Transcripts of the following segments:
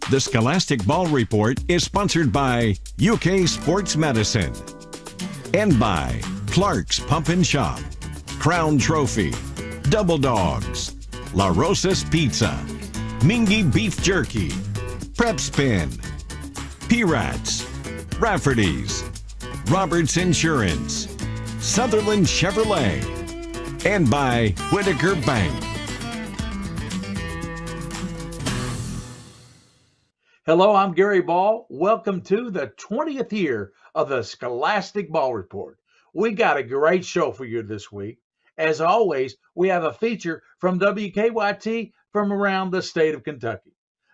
The Scholastic Ball Report is sponsored by UK Sports Medicine and by Clark's Pump and Shop, Crown Trophy, Double Dogs, La Rosa's Pizza, Mingy Beef Jerky, Prep Spin, P.E.A.C.E, Rafferty's, Roberts Insurance, Sutherland Chevrolet, and by Whitaker Bank. Hello, I'm Gary Ball. Welcome to the 20th year of the Scholastic Ball Report. We got a great show for you this week. As always, we have a feature from WKYT from around the state of Kentucky.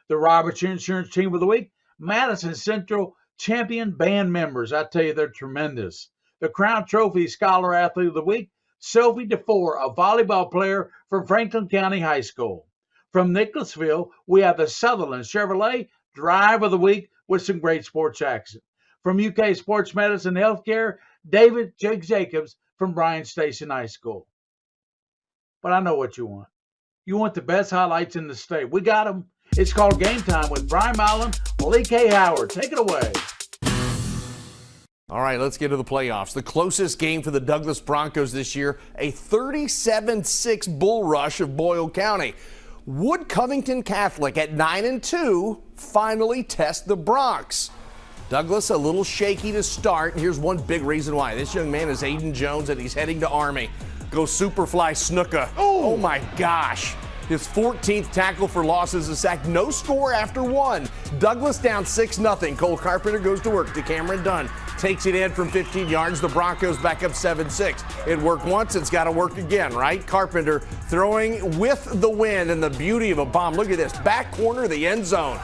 The Roberts Insurance Team of the Week, Madison Central Champion Band members. I tell you, they're tremendous. The Crown Trophy Scholar Athlete of the Week, Sophie DeFore, a volleyball player from Franklin County High School. From Nicholasville, we have the Sutherland Chevrolet Drive of the Week with some great sports action. From UK Sports Medicine Healthcare, David Jake Jacobs from Bryan Station High School. But I know what you want. You want the best highlights in the state. We got them. It's called Game Time with Brian Mallon, Lee K. Howard. Take it away. All right, let's get to the playoffs. The closest game for the Douglas Broncos this year, a 37-6 bull rush of Boyle County. Would Covington Catholic at 9-2 finally test the Bronx? Douglas a little shaky to start. Here's one big reason why. This young man is Aiden Jones, and he's heading to Army. Go Superfly Snuka. Oh my gosh. His 14th tackle for loss is a sack. No score after one. Douglas down 6-0. Cole Carpenter goes to work. To Cameron Dunn. Takes it in from 15 yards. The Broncos back up 7-6. It worked once. It's got to work again, right? Carpenter throwing with the wind and the beauty of a bomb. Look at this. Back corner of the end zone.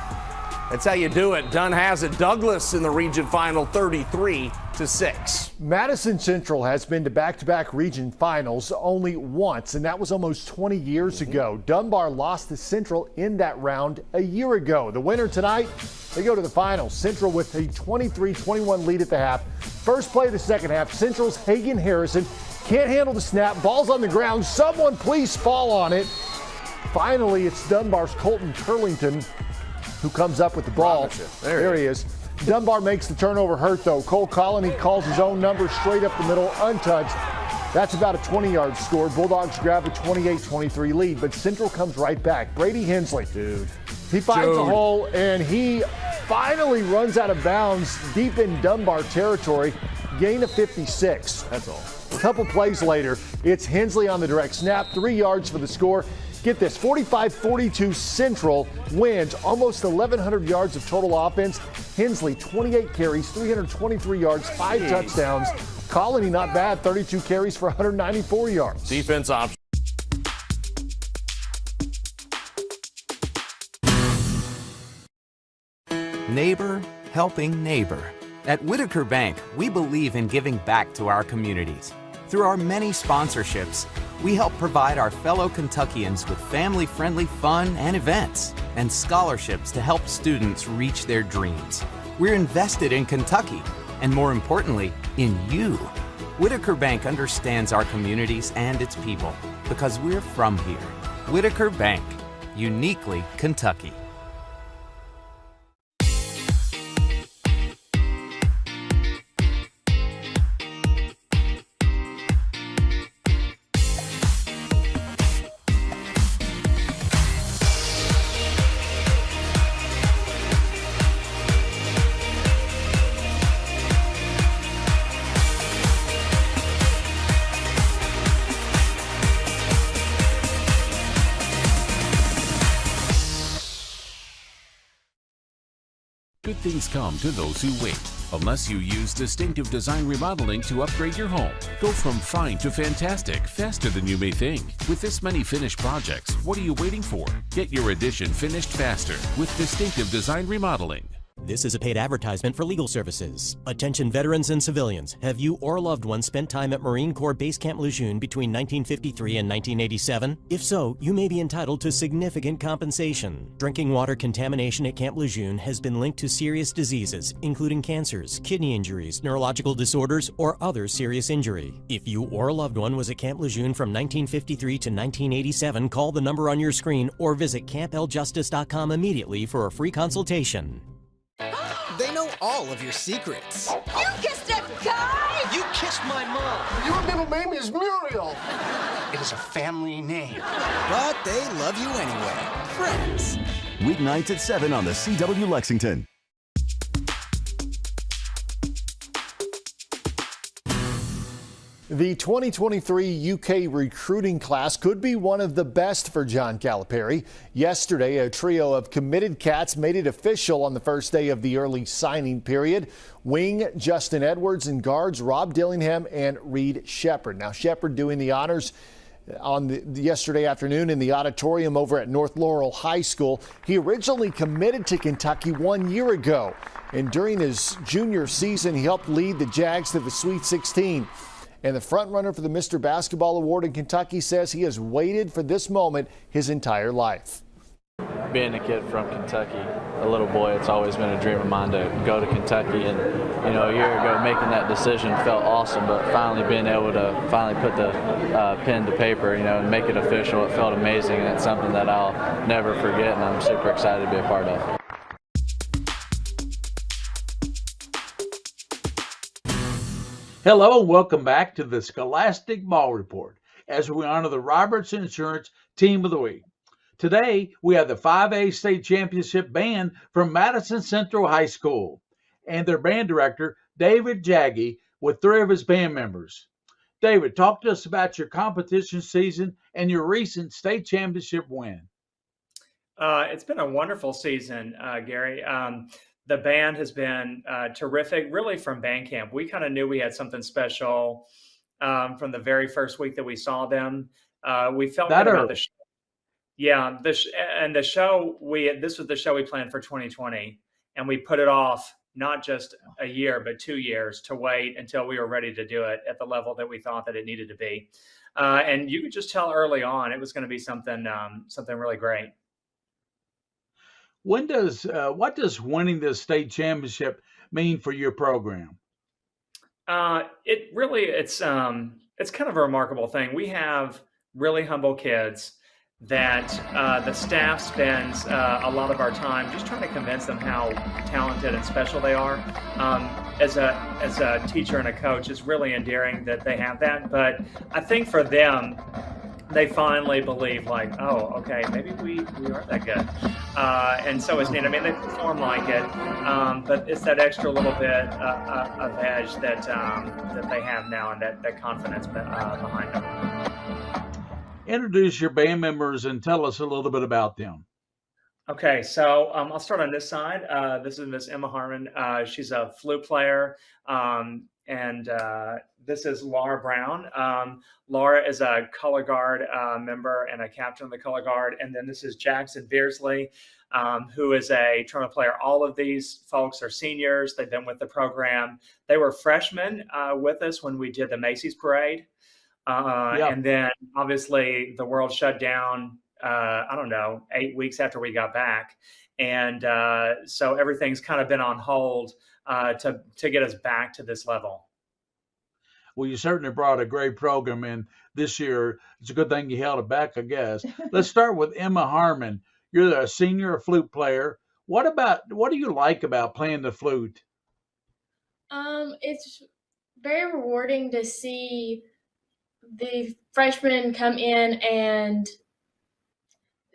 That's how you do it. Dunn has it. Douglas in the region final 33-6. Madison Central has been to back-to-back region finals only once, and that was almost 20 years ago. Dunbar lost to Central in that round a year ago. The winner tonight, they go to the finals. Central with a 23-21 lead at the half. First play of the second half, Central's Hagen Harrison can't handle the snap. Ball's on the ground. Someone please fall on it. Finally, it's Dunbar's Colton Turlington who comes up with the ball. There he is. Dunbar makes the turnover hurt, though. Cole Colony calls his own number straight up the middle, untouched. That's about a 20-yard score. Bulldogs grab a 28-23 lead, but Central comes right back. Brady Hensley, he finds a hole, and he finally runs out of bounds deep in Dunbar territory. Gain of 56. That's all. A couple plays later, it's Hensley on the direct snap, 3 yards for the score. Get this, 45-42 Central wins, almost 1,100 yards of total offense. Hensley, 28 carries, 323 yards, 5 touchdowns. Colony, not bad, 32 carries for 194 yards. Defense option. Neighbor helping neighbor. At Whitaker Bank, we believe in giving back to our communities. Through our many sponsorships, we help provide our fellow Kentuckians with family-friendly fun and events, and scholarships to help students reach their dreams. We're invested in Kentucky, and more importantly, in you. Whitaker Bank understands our communities and its people, because we're from here. Whitaker Bank, uniquely Kentucky. Good things come to those who wait. Unless you use Distinctive Design Remodeling to upgrade your home. Go from fine to fantastic faster than you may think. With this many finished projects, what are you waiting for? Get your addition finished faster with Distinctive Design Remodeling. This is a paid advertisement for legal services. Attention veterans and civilians. Have you or a loved one spent time at Marine Corps Base Camp Lejeune between 1953 and 1987? If so, you may be entitled to significant compensation. Drinking water contamination at Camp Lejeune has been linked to serious diseases, including cancers, kidney injuries, neurological disorders, or other serious injury. If you or a loved one was at Camp Lejeune from 1953 to 1987, call the number on your screen or visit campeljustice.com immediately for a free consultation. They know all of your secrets. You kissed that guy! You kissed my mom. Your middle name is Muriel. It is a family name. But they love you anyway. Friends. Weeknights at 7 on the CW Lexington. The 2023 UK recruiting class could be one of the best for John Calipari. Yesterday, a trio of committed Cats made it official on the first day of the early signing period. Wing Justin Edwards and guards Rob Dillingham and Reed Shepard. Now, Shepard doing the honors on yesterday afternoon in the auditorium over at North Laurel High School. He originally committed to Kentucky 1 year ago, and during his junior season, he helped lead the Jags to the Sweet 16. And the frontrunner for the Mr. Basketball Award in Kentucky says he has waited for this moment his entire life. Being a kid from Kentucky, a little boy, it's always been a dream of mine to go to Kentucky. And, you know, a year ago making that decision felt awesome, but finally being able to finally put the pen to paper, you know, and make it official, it felt amazing. And it's something that I'll never forget, and I'm super excited to be a part of. Hello and welcome back to the Scholastic Ball Report as we honor the Roberts Insurance Team of the Week. Today, we have the 5A State Championship Band from Madison Central High School and their band director, David Jaggy, with 3 of his band members. David, talk to us about your competition season and your recent state championship win. It's been a wonderful season, Gary. The band has been terrific, really from band camp. We kind of knew we had something special from the very first week that we saw them. We felt good about the show. Yeah, this was the show we planned for 2020, and we put it off not just a year, but 2 years to wait until we were ready to do it at the level that we thought that it needed to be. And you could just tell early on it was going to be something really great. What does winning the state championship mean for your program? It's kind of a remarkable thing. We have really humble kids that the staff spends a lot of our time just trying to convince them how talented and special they are. As a teacher and a coach, it's really endearing that they have that. But I think for them, they finally believe, like, oh, okay, maybe we aren't that good. And so it's neat. I mean, they perform like it, but it's that extra little bit of edge that they have now, and that confidence behind them. Introduce your band members and tell us a little bit about them. Okay, so I'll start on this side. This is Miss Emma Harmon. She's a flute player. And this is Laura Brown. Laura is a color guard member and a captain of the color guard. And then this is Jackson Beersley, who is a trumpet player. All of these folks are seniors. They've been with the program. They were freshmen with us when we did the Macy's parade. And then obviously the world shut down, 8 weeks after we got back. And so everything's kind of been on hold to get us back to this level. Well, you certainly brought a great program in this year. It's a good thing you held it back, I guess. Let's start with Emma Harmon. You're a senior flute player. What do you like about playing the flute? It's very rewarding to see the freshmen come in and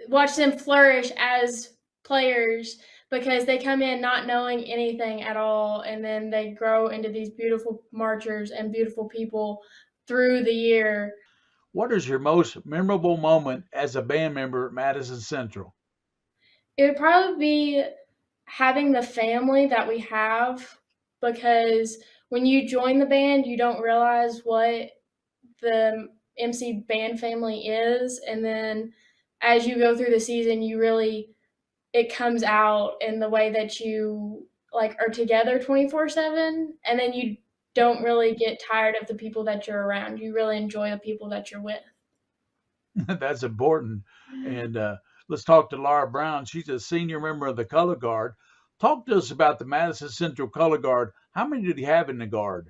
watch them flourish as players, because they come in not knowing anything at all, and then they grow into these beautiful marchers and beautiful people through the year. What is your most memorable moment as a band member at Madison Central? It would probably be having the family that we have, because when you join the band, you don't realize what the MC band family is, and then as you go through the season, it comes out in the way that you like are together 24/7, and then you don't really get tired of the people that you're around. You really enjoy the people that you're with. That's important. And let's talk to Laura Brown. She's a senior member of the Color Guard. Talk to us about the Madison Central Color Guard. How many do you have in the Guard?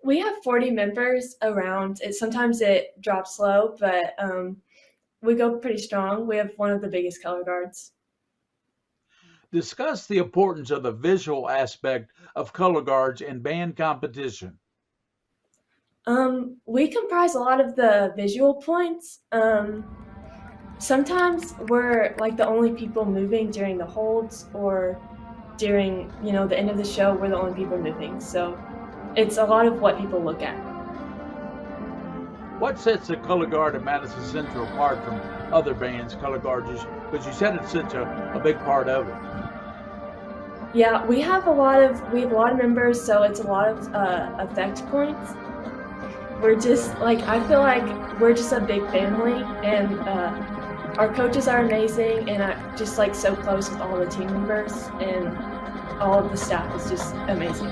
We have 40 members around. Sometimes it drops low, but we go pretty strong. We have one of the biggest color guards. Discuss the importance of the visual aspect of color guards in band competition. We comprise a lot of the visual points. Sometimes we're like the only people moving during the holds, or during, the end of the show, we're the only people moving. So it's a lot of what people look at. What sets the color guard at Madison Central apart from other bands, color guards? Because you said it's such a big part of it. Yeah, we have a lot of members, so it's a lot of effect points. We're just I feel like we're just a big family, and our coaches are amazing, and I'm just so close with all the team members, and all of the staff is just amazing.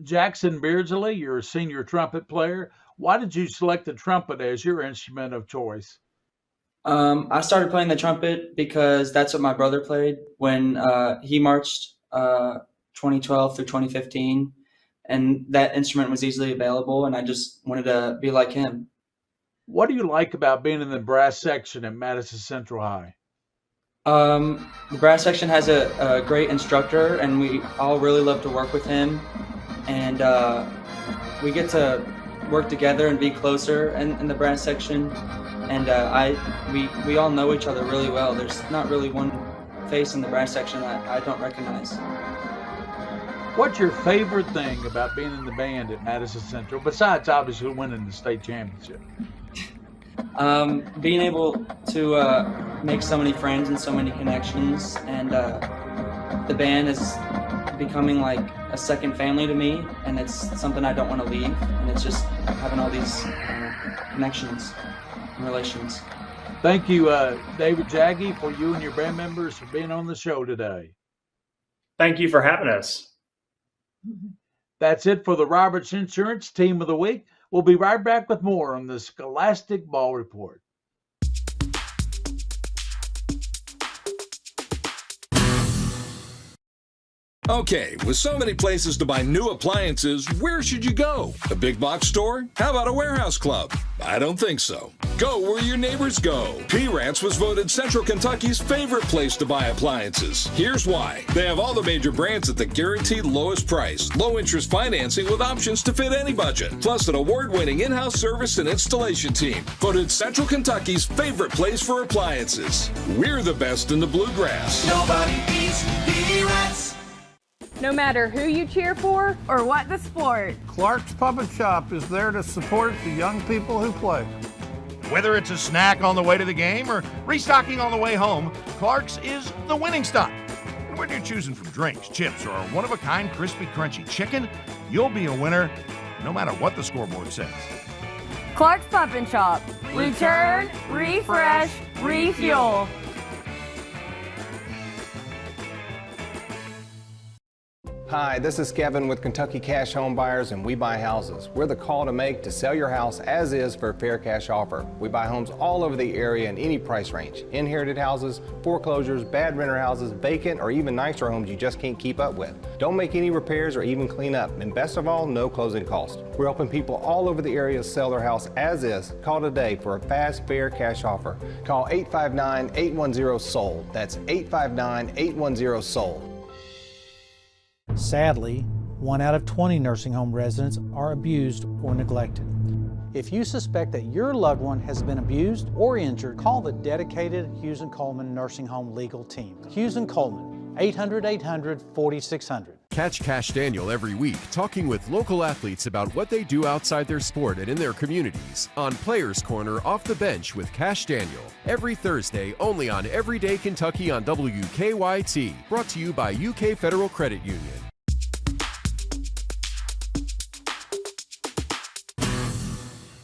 Jackson Beardsley, you're a senior trumpet player. Why did you select the trumpet as your instrument of choice? I started playing the trumpet because that's what my brother played when he marched 2012 through 2015, and that instrument was easily available, and I just wanted to be like him. What do you like about being in the brass section at Madison Central High? The brass section has a great instructor, and we all really love to work with him, and we get to work together and be closer in the brass section. And we all know each other really well. There's not really one face in the brass section that I don't recognize. What's your favorite thing about being in the band at Madison Central, besides obviously winning the state championship? Being able to make so many friends and so many connections, and the band is becoming like a second family to me, and it's something I don't want to leave, and it's just having all these connections. Relations. Thank you, David Jaggi, for you and your band members for being on the show today. Thank you for having us. That's it for the Roberts Insurance Team of the Week. We'll be right back with more on the Scholastic Ball Report. Okay, with so many places to buy new appliances, where should you go? A big box store? How about a warehouse club? I don't think so. Go where your neighbors go. P.E.A.C.E was voted Central Kentucky's favorite place to buy appliances. Here's why. They have all the major brands at the guaranteed lowest price, low interest financing with options to fit any budget, plus an award-winning in-house service and installation team. Voted Central Kentucky's favorite place for appliances. We're the best in the bluegrass. Nobody beats P.E.A.C.E. No matter who you cheer for or what the sport, Clark's Puppet Shop is there to support the young people who play. Whether it's a snack on the way to the game or restocking on the way home, Clark's is the winning stop. And whether you're choosing from drinks, chips, or a one-of-a-kind crispy, crunchy chicken, you'll be a winner no matter what the scoreboard says. Clark's Puppet Shop. Return, refresh, refuel. Hi, this is Kevin with Kentucky Cash Home Buyers, and we buy houses. We're the call to make to sell your house as is for a fair cash offer. We buy homes all over the area in any price range. Inherited houses, foreclosures, bad renter houses, vacant, or even nicer homes you just can't keep up with. Don't make any repairs or even clean up. And best of all, no closing cost. We're helping people all over the area sell their house as is. Call today for a fast, fair cash offer. Call 859-810-SOLD. That's 859-810-SOLD. Sadly, 1 out of 20 nursing home residents are abused or neglected. If you suspect that your loved one has been abused or injured, call the dedicated Hughes & Coleman Nursing Home Legal Team. Hughes & Coleman, 800-800-4600. Catch Cash Daniel every week talking with local athletes about what they do outside their sport and in their communities on Players Corner Off the Bench with Cash Daniel. Every Thursday only on Everyday Kentucky on WKYT. Brought to you by UK Federal Credit Union.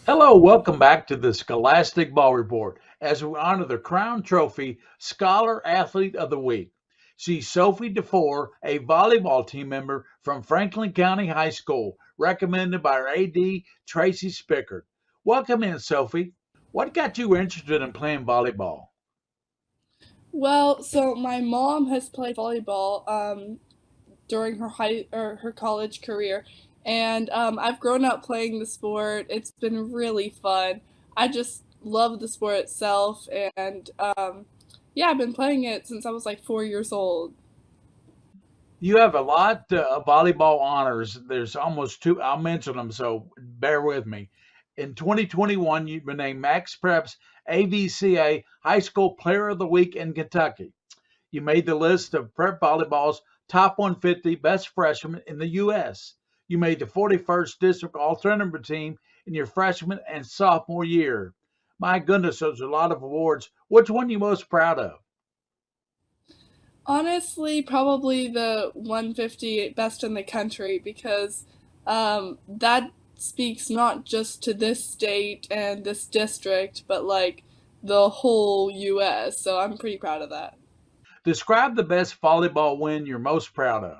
Hello, welcome back to the Scholastic Ball Report as we honor the Crown Trophy Scholar Athlete of the Week. She's Sophie DeFore, a volleyball team member from Franklin County High School, recommended by our AD, Tracy Spickard. Welcome in, Sophie. What got you interested in playing volleyball? Well, so my mom has played volleyball during her college career, and I've grown up playing the sport. It's been really fun. I just love the sport itself, and yeah, I've been playing it since I was like 4 years old. You have a lot of volleyball honors. There's almost two. I'll mention them, so bear with me. In 2021, you've been named Max Prep's AVCA High School Player of the Week in Kentucky. You made the list of prep volleyball's top 150 best freshmen in the U.S. You made the 41st District All-Tournament team in your freshman and sophomore year. My goodness, those are a lot of awards. Which one are you most proud of? Honestly, probably the 150 best in the country because that speaks not just to this state and this district, but like the whole US. So I'm pretty proud of that. Describe the best volleyball win you're most proud of.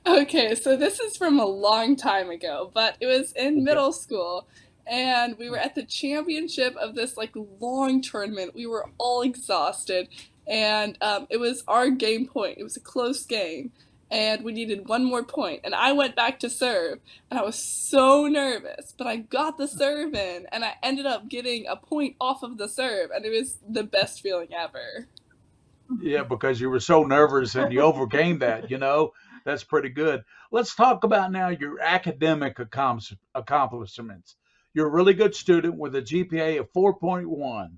Okay, so this is from a long time ago, but it was in middle school, and we were at the championship of this like long tournament. We were all exhausted, and it was our game point. It was a close game, and we needed one more point. And I went back to serve, and I was so nervous, but I got the serve in, and I ended up getting a point off of the serve, and it was the best feeling ever. Yeah, because you were so nervous and you overcame that. That's pretty good. Let's talk about now your academic accomplishments. You're a really good student with a GPA of 4.1,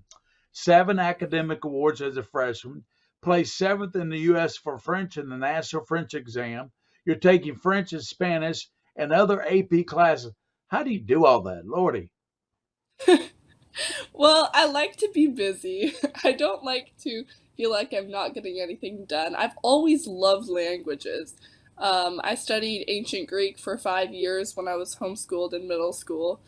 7 academic awards as a freshman, placed 7th in the U.S. for French in the National French exam. You're taking French and Spanish and other AP classes. How do you do all that, Lordy? Well, I like to be busy. I don't like to feel like I'm not getting anything done. I've always loved languages. I studied ancient Greek for 5 years when I was homeschooled in middle school.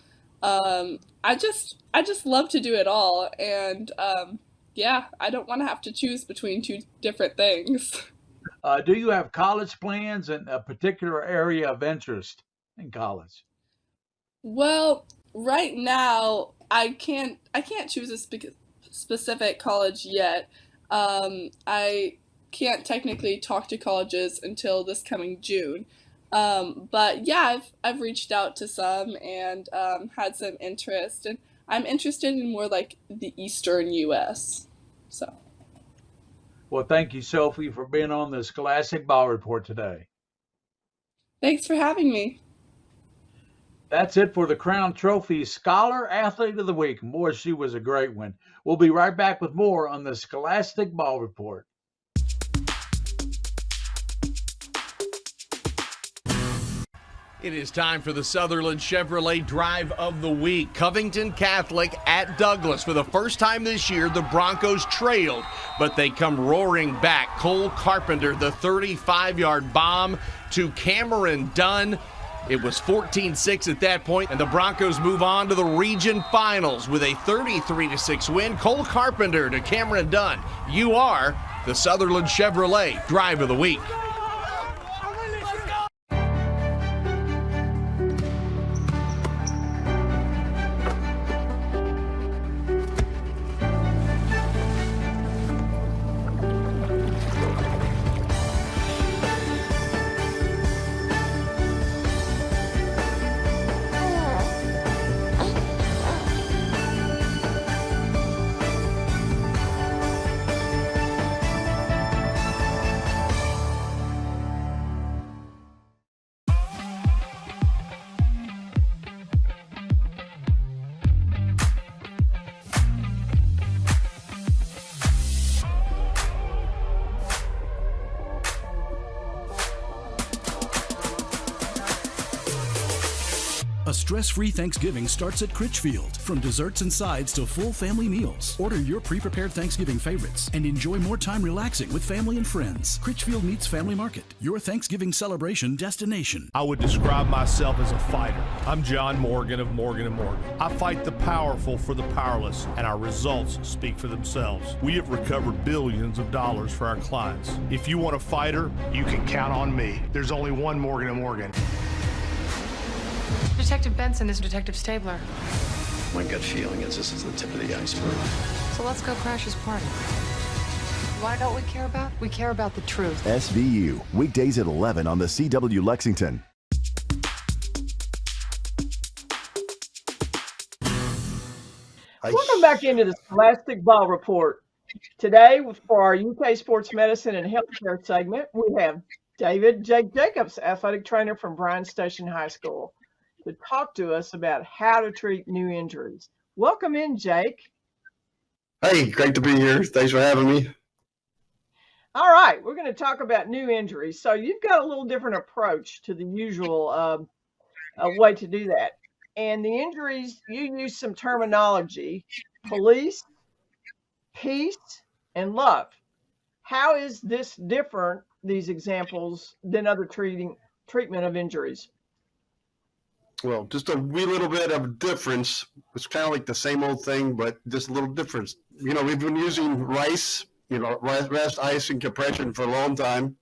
I just love to do it all, and yeah, I don't want to have to choose between two different things. Do you have college plans and a particular area of interest in college? Well, right now I can't choose a specific college yet. I can't technically talk to colleges until this coming June. But yeah, I've reached out to some and had some interest, and I'm interested in more like the Eastern U.S. So Well, thank you, Sophie, for being on the Scholastic Ball Report today. thanks for having me. That's it for the Crown Trophy Scholar Athlete of the Week. Boy, she was a great one. We'll be right back with more on the Scholastic Ball Report. It is time for the Sutherland Chevrolet Drive of the Week. Covington Catholic at Douglas. For the first time this year, the Broncos trailed, but they come roaring back. Cole Carpenter, the 35-yard bomb to Cameron Dunn. It was 14-6 at that point, and the Broncos move on to the region finals with a 33-6 win. Cole Carpenter to Cameron Dunn. You are the Sutherland Chevrolet Drive of the Week. Stress-free Thanksgiving starts at Critchfield. From desserts and sides to full family meals. Order your pre-prepared Thanksgiving favorites and enjoy more time relaxing with family and friends. Critchfield meets Family Market, your Thanksgiving celebration destination. I would describe myself as a fighter. I'm John Morgan of Morgan & Morgan. I fight the powerful for the powerless, and our results speak for themselves. We have recovered billions of dollars for our clients. If you want a fighter, you can count on me. There's only one Morgan & Morgan. Detective Benson is Detective Stabler. My gut feeling is this is the tip of the iceberg. So let's go crash his party. Why don't we care about? We care about the truth. SVU, weekdays at 11 on the CW Lexington. Welcome back into the Scholastic Ball Report. Today, for our UK Sports Medicine and Healthcare segment, we have David Jake Jacobs, athletic trainer from Bryan Station High School, to talk to us about how to treat new injuries. Welcome in, Jake. Hey, great to be here. Thanks for having me. All right, we're going to talk about new injuries. So you've got a little different approach to the usual way to do that. And the injuries, you use some terminology: police, peace, and love. How is this different, these examples, than other treatment of injuries? Well, just a wee little bit of difference. It's kind of like the same old thing, but just a little difference. You know, we've been using RICE, rest, ice, and compression for a long time.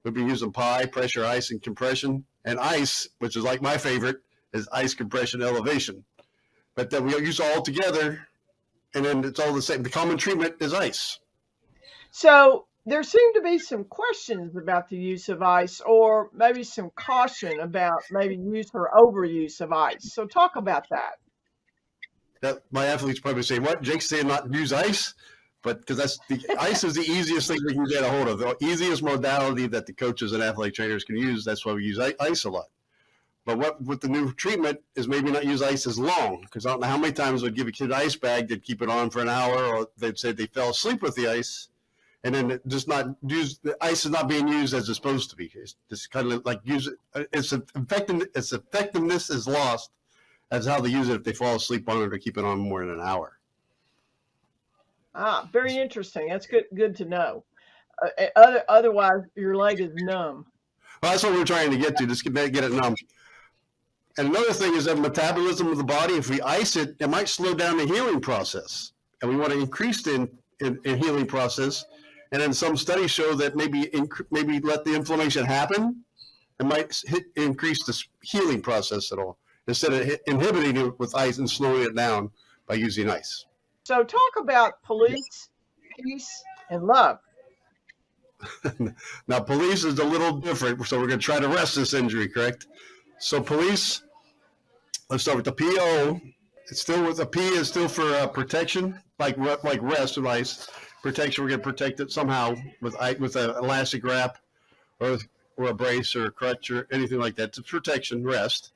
We've been using PI, pressure, ice, and compression. And ice, which is like my favorite, is ice, compression, elevation. But then we use all together, and then it's all the same. The common treatment is ice. So there seem to be some questions about the use of ice, or maybe some caution about maybe use or overuse of ice. So talk about that. My athletes probably say, "What? Jake's saying not use ice?" But because ice is the easiest thing we can get a hold of, the easiest modality that the coaches and athletic trainers can use. That's why we use ice a lot. But what with the new treatment is maybe not use ice as long, because I don't know how many times we'd give a kid an ice bag, they'd keep it on for an hour, or they'd say they fell asleep with the ice, and then just not use the ice is not being used as it's supposed to be. It's just kind of like use it. Its effectiveness is lost as how they use it if they fall asleep on it or keep it on more than an hour. Ah, very interesting. That's good to know. Otherwise, your leg is numb. Well, that's what we're trying to get to, just get it numb. And another thing is that metabolism of the body, if we ice it, it might slow down the healing process. And we want to increase the healing process. And then some studies show that maybe let the inflammation happen. It might increase the healing process at all, instead of inhibiting it with ice and slowing it down by using ice. So talk about police, peace, and love. Now, police is a little different, so we're going to try to rest this injury, correct? So police, let's start with the P.O. It's still with the P is still for protection, like rest with ice. Protection, we're going to protect it somehow with an elastic wrap or a brace or a crutch or anything like that. It's protection, rest.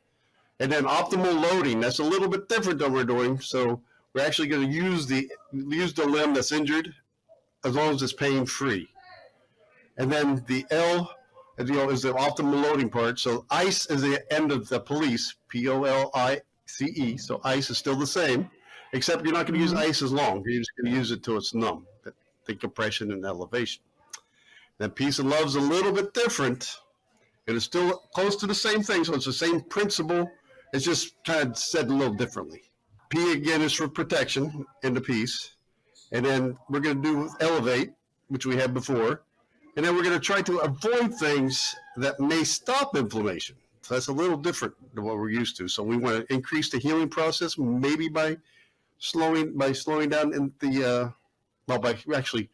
And then optimal loading, that's a little bit different than we're doing. So we're actually going to use the limb that's injured as long as it's pain-free. And then the L is the optimal loading part. So ice is the end of the police, P.O.L.I.C.E. So ice is still the same, except you're not going to use ice as long. You're just going to use it till it's numb, the compression and elevation. Then peace and love is a little bit different. It is still close to the same thing, so it's the same principle. It's just kind of said a little differently. P again is for protection in the peace. And then we're going to do elevate, which we had before. And then we're going to try to avoid things that may stop inflammation. So that's a little different than what we're used to. So we want to increase the healing process, maybe by slowing down in by actually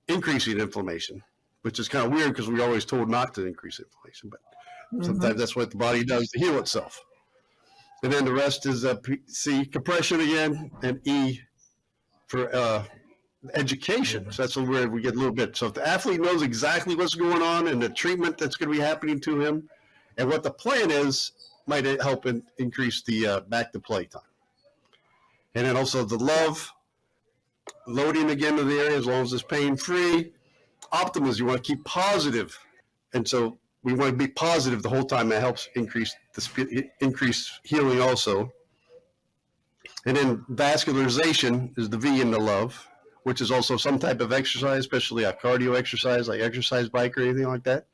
increasing inflammation, which is kind of weird because we're always told not to increase inflammation, but sometimes that's what the body does to heal itself. And then the rest is C, compression again, and E for education. So that's where we get a little bit. So if the athlete knows exactly what's going on and the treatment that's going to be happening to him and what the plan is, might help increase the back to play time. And then also the love, loading again to the area as long as it's pain-free. Optimism, you want to keep positive. And so we want to be positive the whole time. That helps increase healing also. And then vascularization is the V in the love, which is also some type of exercise, especially a cardio exercise like exercise bike or anything like that.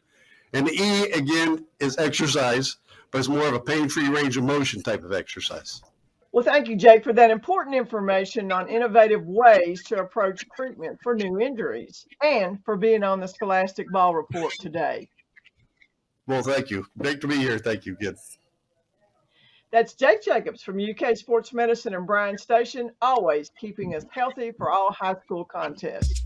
And the E, again, is exercise, but it's more of a pain-free range of motion type of exercise. Well, thank you, Jake, for that important information on innovative ways to approach treatment for new injuries and for being on the Scholastic Ball Report today. Well, thank you. Great to be here. Thank you, kid. That's Jake Jacobs from UK Sports Medicine and Bryan Station, always keeping us healthy for all high school contests.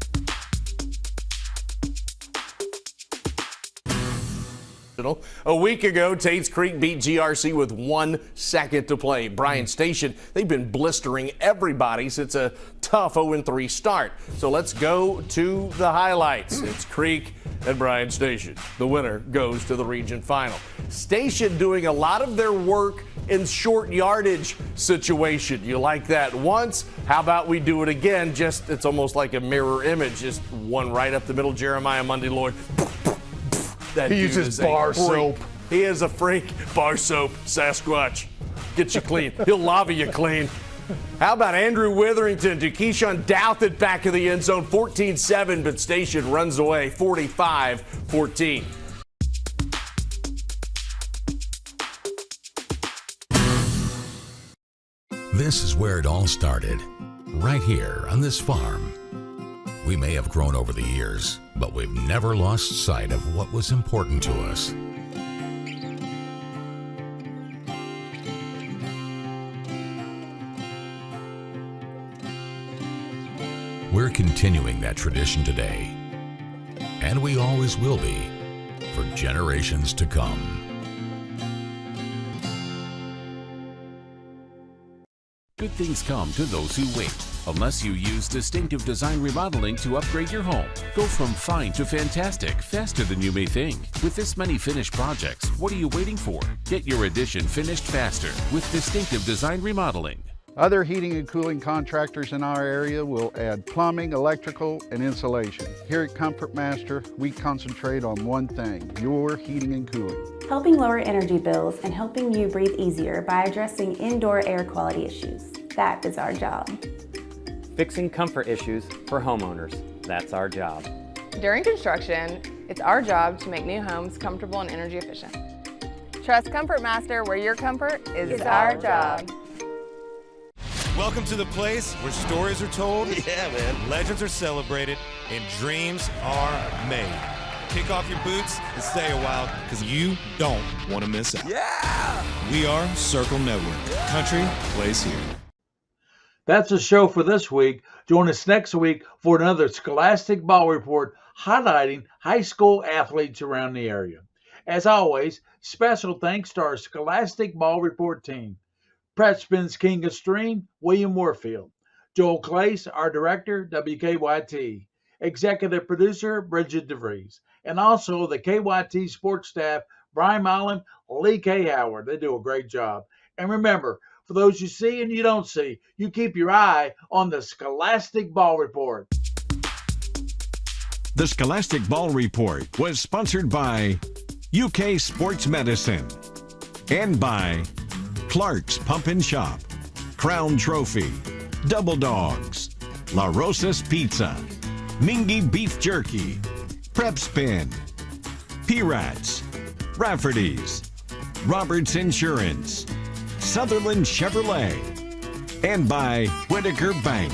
A week ago, Tate's Creek beat GRC with 1 second to play. Bryan Station, they've been blistering everybody since a tough 0-3 start. So let's go to the highlights. It's Creek and Bryan Station. The winner goes to the region final. Station doing a lot of their work in short yardage situation. You like that once? How about we do it again? Just, it's almost like a mirror image. Just one right up the middle. Jeremiah Monday Lord. That he uses bar soap. He is a freak. Bar soap, Sasquatch. Get you clean. He'll lava you clean. How about Andrew Witherington to Keyshawn Douthit back of the end zone, 14-7, but Station runs away 45-14. This is where it all started, right here on this farm. We may have grown over the years, but we've never lost sight of what was important to us. We're continuing that tradition today, and we always will be for generations to come. Good things come to those who wait. Unless you use Distinctive Design Remodeling to upgrade your home. Go from fine to fantastic faster than you may think. With this many finished projects, what are you waiting for? Get your addition finished faster with Distinctive Design Remodeling. Other heating and cooling contractors in our area will add plumbing, electrical, and insulation. Here at Comfort Master, we concentrate on one thing, your heating and cooling. Helping lower energy bills and helping you breathe easier by addressing indoor air quality issues. That is our job. Fixing comfort issues for homeowners. That's our job. During construction, it's our job to make new homes comfortable and energy efficient. Trust Comfort Master, where your comfort is our job. Welcome to the place where stories are told, yeah, man, legends are celebrated, and dreams are made. Kick off your boots and stay a while, because you don't want to miss out. Yeah! We are Circle Network. Country plays here. That's the show for this week. Join us next week for another Scholastic Ball Report highlighting high school athletes around the area. As always, special thanks to our Scholastic Ball Report team. Prep Spin's King of Stream, William Warfield. Joel Clace, our director, WKYT. Executive producer, Bridget DeVries. And also the KYT sports staff, Brian Mullen, Lee K. Howard. They do a great job. And remember, for those you see and you don't see, you keep your eye on the Scholastic Ball Report. The Scholastic Ball Report was sponsored by UK Sports Medicine and by Clark's Pump and Shop, Crown Trophy, Double Dogs, La Rosa's Pizza, Mingy Beef Jerky, Prep Spin, P.E.A.C.E, Rafferty's, Roberts Insurance, Sutherland Chevrolet, and by Whitaker Bank.